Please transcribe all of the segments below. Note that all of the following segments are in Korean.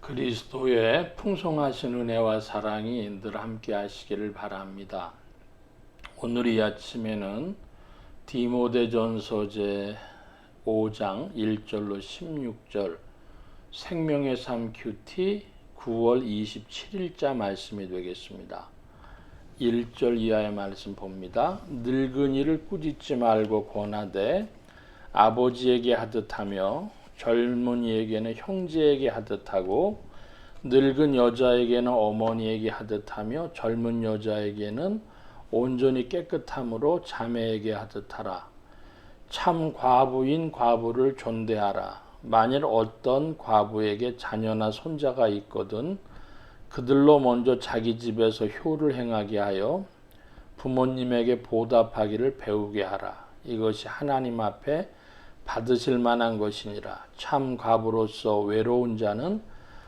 그리스도의 풍성하신 은혜와 사랑이 늘 함께 하시기를 바랍니다. 오늘 이 아침에는 디모데전서 제 5장 1절로 16절 생명의 삶 큐티 9월 27일자 말씀이 되겠습니다. 1절 이하의 말씀 봅니다. 늙은이를 꾸짖지 말고 권하되 아버지에게 하듯하며 젊은이에게는 형제에게 하듯하고 늙은 여자에게는 어머니에게 하듯하며 젊은 여자에게는 온전히 깨끗함으로 자매에게 하듯하라. 참 과부인 과부를 존대하라. 만일 어떤 과부에게 자녀나 손자가 있거든 그들로 먼저 자기 집에서 효를 행하게 하여 부모님에게 보답하기를 배우게 하라. 이것이 하나님 앞에 받으실 만한 것이니라. 참 과부로서 외로운 자는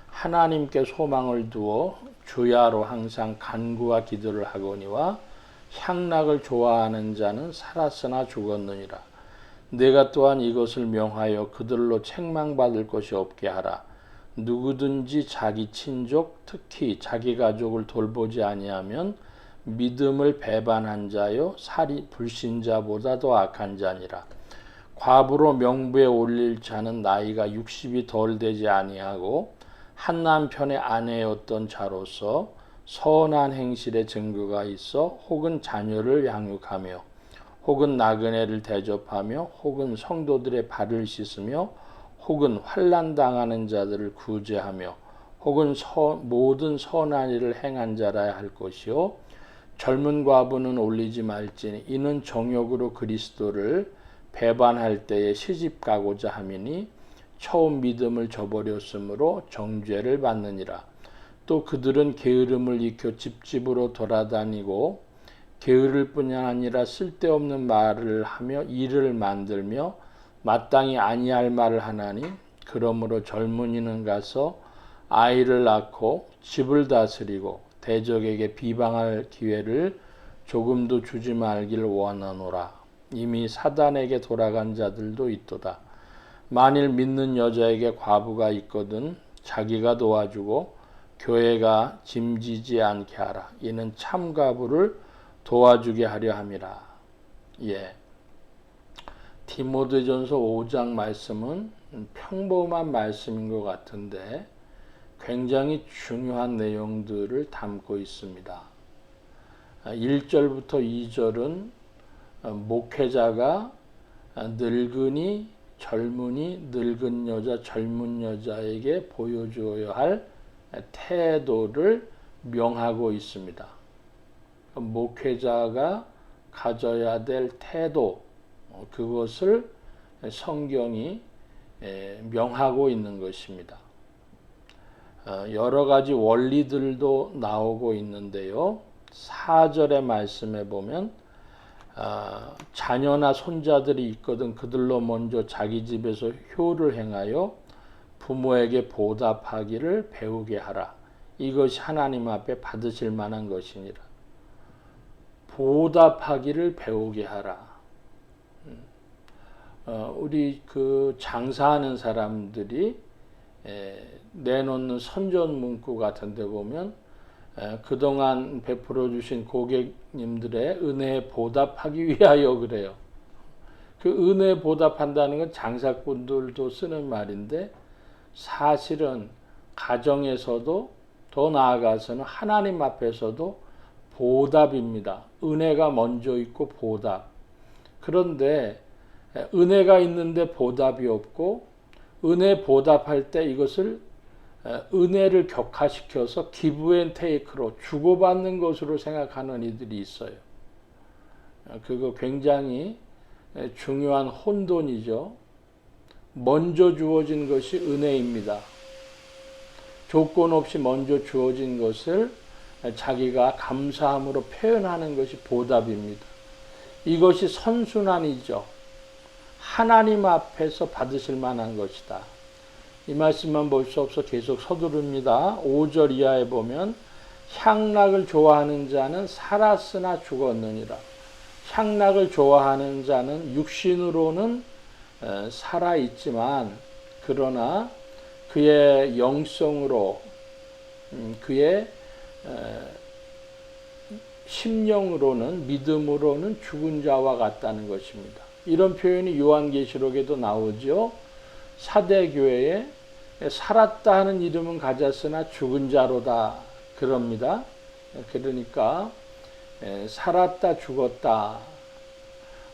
하나님께 소망을 두어 주야로 항상 간구와 기도를 하거니와 향락을 좋아하는 자는 살았으나 죽었느니라. 내가 또한 이것을 명하여 그들로 책망받을 것이 없게 하라. 누구든지 자기 친족 특히 자기 가족을 돌보지 아니하면 믿음을 배반한 자요 살이 불신자보다 더 악한 자니라. 과부로 명부에 올릴 자는 나이가 60이 덜 되지 아니하고 한 남편의 아내였던 자로서 선한 행실의 증거가 있어 혹은 자녀를 양육하며 혹은 나그네를 대접하며 혹은 성도들의 발을 씻으며 혹은 환난 당하는 자들을 구제하며 혹은 모든 선한 일을 행한 자라야 할 것이요 젊은 과부는 올리지 말지니 이는 정욕으로 그리스도를 배반할 때에 시집 가고자 함이니 처음 믿음을 저버렸으므로 정죄를 받느니라. 또 그들은 게으름을 익혀 집집으로 돌아다니고 게으를 뿐 아니라 쓸데없는 말을 하며 일을 만들며 마땅히 아니할 말을 하나니 그러므로 젊은이는 가서 아이를 낳고 집을 다스리고 대적에게 비방할 기회를 조금도 주지 말기를 원하노라. 이미 사단에게 돌아간 자들도 있도다. 만일 믿는 여자에게 과부가 있거든 자기가 도와주고 교회가 짐지지 않게 하라. 이는 참 과부를 도와주게 하려 함이라. 디모데전서 5장 말씀은 평범한 말씀인 것 같은데 굉장히 중요한 내용들을 담고 있습니다. 1절부터 2절은 목회자가 늙은이, 젊은이, 늙은 여자, 젊은 여자에게 보여줘야 할 태도를 명하고 있습니다. 목회자가 가져야 될 태도, 그것을 성경이 명하고 있는 것입니다. 여러 가지 원리들도 나오고 있는데요. 4절의 말씀에 보면 자녀나 손자들이 있거든 그들로 먼저 자기 집에서 효를 행하여 부모에게 보답하기를 배우게 하라. 이것이 하나님 앞에 받으실 만한 것이니라. 보답하기를 배우게 하라. 우리 그 장사하는 사람들이 내놓는 선전 문구 같은 데 보면 그동안 베풀어 주신 고객님들의 은혜에 보답하기 위하여 그래요. 그 은혜에 보답한다는 건 장사꾼들도 쓰는 말인데 사실은 가정에서도 더 나아가서는 하나님 앞에서도 보답입니다. 은혜가 먼저 있고 보답. 그런데 은혜가 있는데 보답이 없고 은혜 보답할 때 이것을 은혜를 격화시켜서 기브 앤 테이크로 주고받는 것으로 생각하는 이들이 있어요. 그거 굉장히 중요한 혼돈이죠. 먼저 주어진 것이 은혜입니다. 조건 없이 먼저 주어진 것을 자기가 감사함으로 표현하는 것이 보답입니다. 이것이 선순환이죠. 하나님 앞에서 받으실 만한 것이다. 이 말씀만 볼 수 없어 계속 서두릅니다. 5절 이하에 보면 향락을 좋아하는 자는 살았으나 죽었느니라. 향락을 좋아하는 자는 육신으로는 살아있지만 그러나 그의 영성으로 그의 심령으로는 믿음으로는 죽은 자와 같다는 것입니다. 이런 표현이 요한계시록에도 나오죠. 사대교회에 살았다 하는 이름은 가졌으나 죽은 자로다 그럽니다. 그러니까 살았다 죽었다.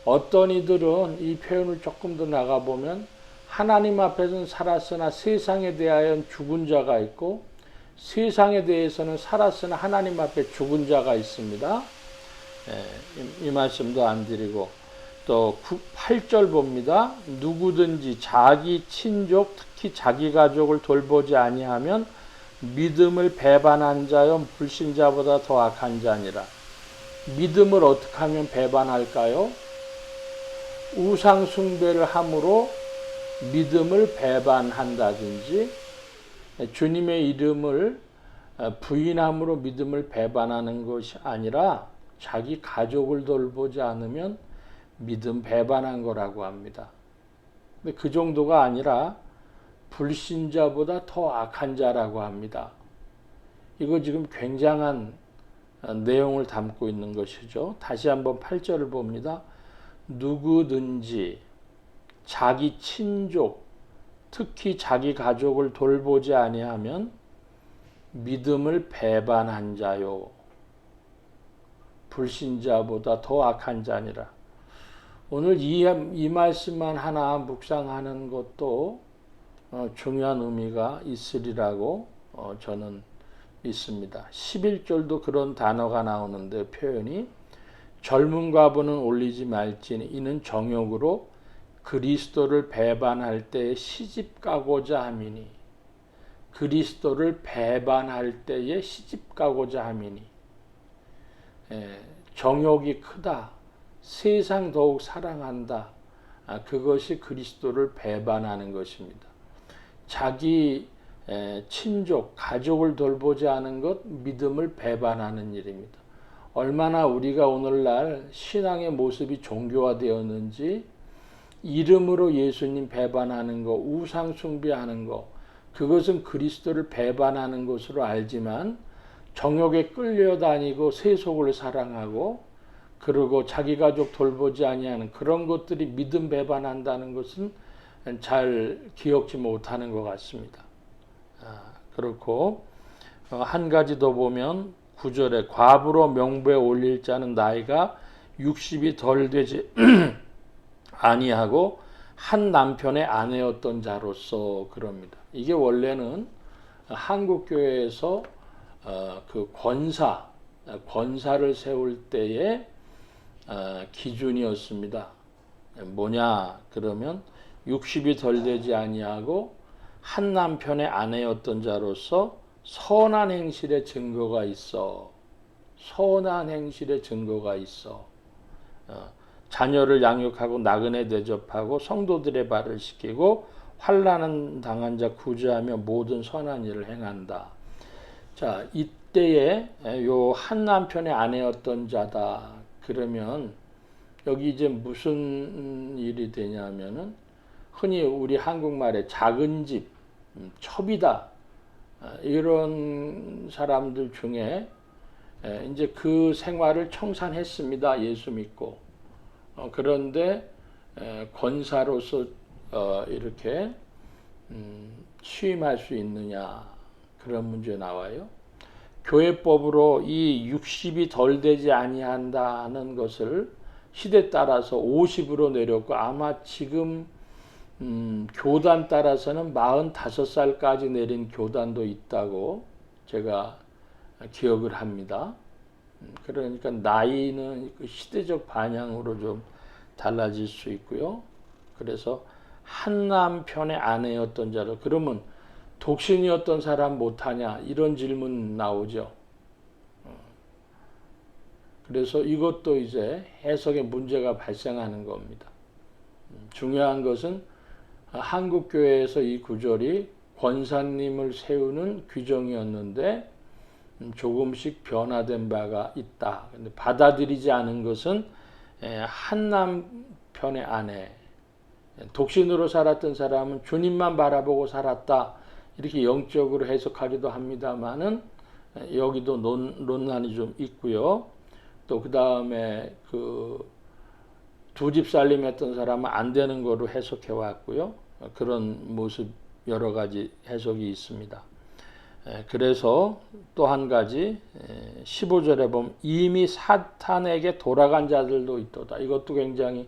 어떤 이들은 이 표현을 조금 더 나가보면 하나님 앞에서는 살았으나 세상에 대하여는 죽은 자가 있고 세상에 대해서는 살았으나 하나님 앞에 죽은 자가 있습니다. 이 말씀도 안 드리고 또 8절 봅니다. 누구든지 자기 친족 특히 자기 가족을 돌보지 아니하면 믿음을 배반한 자여 불신자보다 더 악한 자니라. 믿음을 어떻게 하면 배반할까요? 우상 숭배를 함으로 믿음을 배반한다든지 주님의 이름을 부인함으로 믿음을 배반하는 것이 아니라 자기 가족을 돌보지 않으면 믿음 배반한 거라고 합니다. 근데 그 정도가 아니라 불신자보다 더 악한 자라고 합니다. 이거 지금 굉장한 내용을 담고 있는 것이죠. 다시 한번 8절을 봅니다. 누구든지 자기 친족 특히 자기 가족을 돌보지 아니하면 믿음을 배반한 자요 불신자보다 더 악한 자니라. 오늘 이 말씀만 하나 묵상하는 것도 중요한 의미가 있으리라고 저는 믿습니다. 11절도 그런 단어가 나오는데 표현이 젊은 과부는 올리지 말지니 이는 정욕으로 그리스도를 배반할 때에 시집 가고자 함이니 그리스도를 배반할 때에 시집 가고자 함이니 정욕이 크다. 세상 더욱 사랑한다. 그것이 그리스도를 배반하는 것입니다. 자기 친족, 가족을 돌보지 않은 것 믿음을 배반하는 일입니다. 얼마나 우리가 오늘날 신앙의 모습이 종교화되었는지 이름으로 예수님 배반하는 거, 우상 숭배하는 거 그것은 그리스도를 배반하는 것으로 알지만 정욕에 끌려다니고 세속을 사랑하고 그리고 자기 가족 돌보지 아니하는 그런 것들이 믿음 배반한다는 것은 잘 기억지 못하는 것 같습니다. 그렇고 한 가지 더 보면 9절에 과부로 명부에 올릴 자는 나이가 60이 덜 되지 아니하고 한 남편의 아내였던 자로서 그럽니다. 이게 원래는 한국 교회에서 그 권사를 세울 때의 기준이었습니다. 뭐냐 그러면 60이 덜 되지 아니하고 한 남편의 아내였던 자로서 선한 행실의 증거가 있어. 선한 행실의 증거가 있어. 자녀를 양육하고 나그네 대접하고 성도들의 발을 씻기고 환난 당한 자 구제하며 모든 선한 일을 행한다. 자, 이때에 요 한 남편의 아내였던 자다. 그러면 여기 이제 무슨 일이 되냐면은 흔히 우리 한국말에 작은 집, 첩이다. 이런 사람들 중에 이제 그 생활을 청산했습니다. 예수 믿고. 그런데 권사로서 이렇게 취임할 수 있느냐 그런 문제 나와요. 교회법으로 이 60이 덜 되지 아니한다는 것을 시대 따라서 50으로 내렸고 아마 지금 교단 따라서는 45살까지 내린 교단도 있다고 제가 기억을 합니다. 그러니까 나이는 시대적 반영으로 좀 달라질 수 있고요. 그래서 한 남편의 아내였던 자로 그러면 독신이었던 사람 못하냐 이런 질문 나오죠. 그래서 이것도 이제 해석에 문제가 발생하는 겁니다. 중요한 것은 한국 교회에서 이 구절이 권사님을 세우는 규정이었는데 조금씩 변화된 바가 있다. 근데 받아들이지 않은 것은 한 남편의 아내, 독신으로 살았던 사람은 주님만 바라보고 살았다. 이렇게 영적으로 해석하기도 합니다만은 여기도 논란이 좀 있고요. 또 그 다음에 그 두 집 살림했던 사람은 안 되는 거로 해석해 왔고요. 그런 모습 여러 가지 해석이 있습니다. 그래서 또 한 가지 15절에 보면 이미 사탄에게 돌아간 자들도 있도다. 이것도 굉장히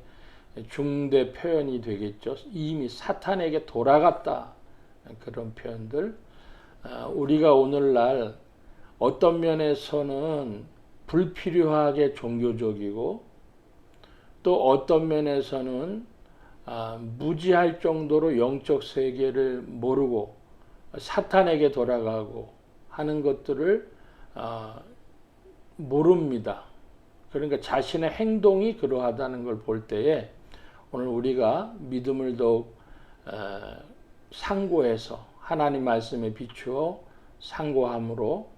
중대 표현이 되겠죠. 이미 사탄에게 돌아갔다. 그런 표현들. 우리가 오늘날 어떤 면에서는 불필요하게 종교적이고 또 어떤 면에서는 무지할 정도로 영적 세계를 모르고 사탄에게 돌아가고 하는 것들을 모릅니다. 그러니까 자신의 행동이 그러하다는 걸 볼 때에 오늘 우리가 믿음을 더욱 상고해서 하나님 말씀에 비추어 상고함으로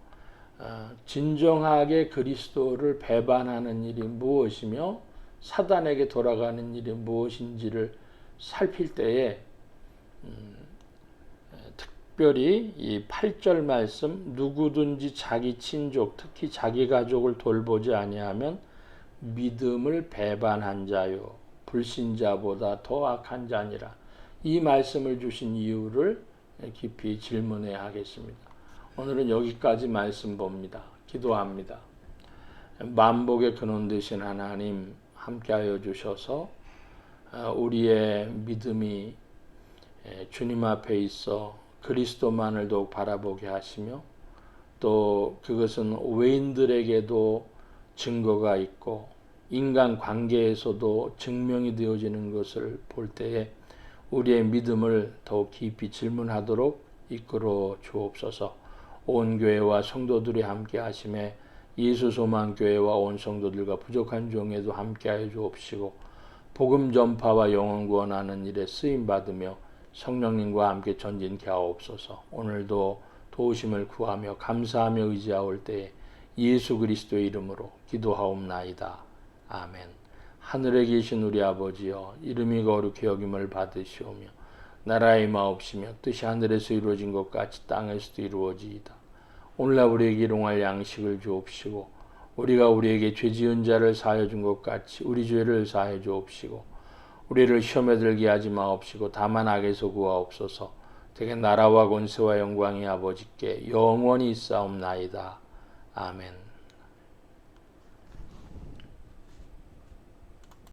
진정하게 그리스도를 배반하는 일이 무엇이며 사단에게 돌아가는 일이 무엇인지를 살필 때에 특별히 이 8절 말씀 누구든지 자기 친족 특히 자기 가족을 돌보지 아니하면 믿음을 배반한 자요 불신자보다 더 악한 자니라. 이 말씀을 주신 이유를 깊이 질문해야 하겠습니다. 오늘은 여기까지 말씀 봅니다. 기도합니다. 만복의 근원 되신 하나님 함께하여 주셔서 우리의 믿음이 주님 앞에 있어 그리스도만을 더욱 바라보게 하시며 또 그것은 외인들에게도 증거가 있고 인간 관계에서도 증명이 되어지는 것을 볼 때에 우리의 믿음을 더욱 깊이 질문하도록 이끌어 주옵소서. 온 교회와 성도들이 함께 하심에 예수소망교회와 온 성도들과 부족한 종에도 함께하여 주옵시고 복음 전파와 영혼 구원하는 일에 쓰임받으며 성령님과 함께 전진케 하옵소서. 오늘도 도우심을 구하며 감사하며 의지하올 때에 예수 그리스도의 이름으로 기도하옵나이다. 아멘. 하늘에 계신 우리 아버지여 이름이 거룩히 여김을 받으시오며 나라의 마옵시며 뜻이 하늘에서 이루어진 것 같이 땅에서도 이루어지이다. 오늘날 우리에게 일용할 양식을 주옵시고 우리가 우리에게 죄 지은 자를 사하여 준 것 같이 우리 죄를 사하여 주옵시고 우리를 시험에 들게 하지 마옵시고 다만 악에서 구하옵소서. 되게 나라와 권세와 영광이 아버지께 영원히 있사옵나이다. 아멘.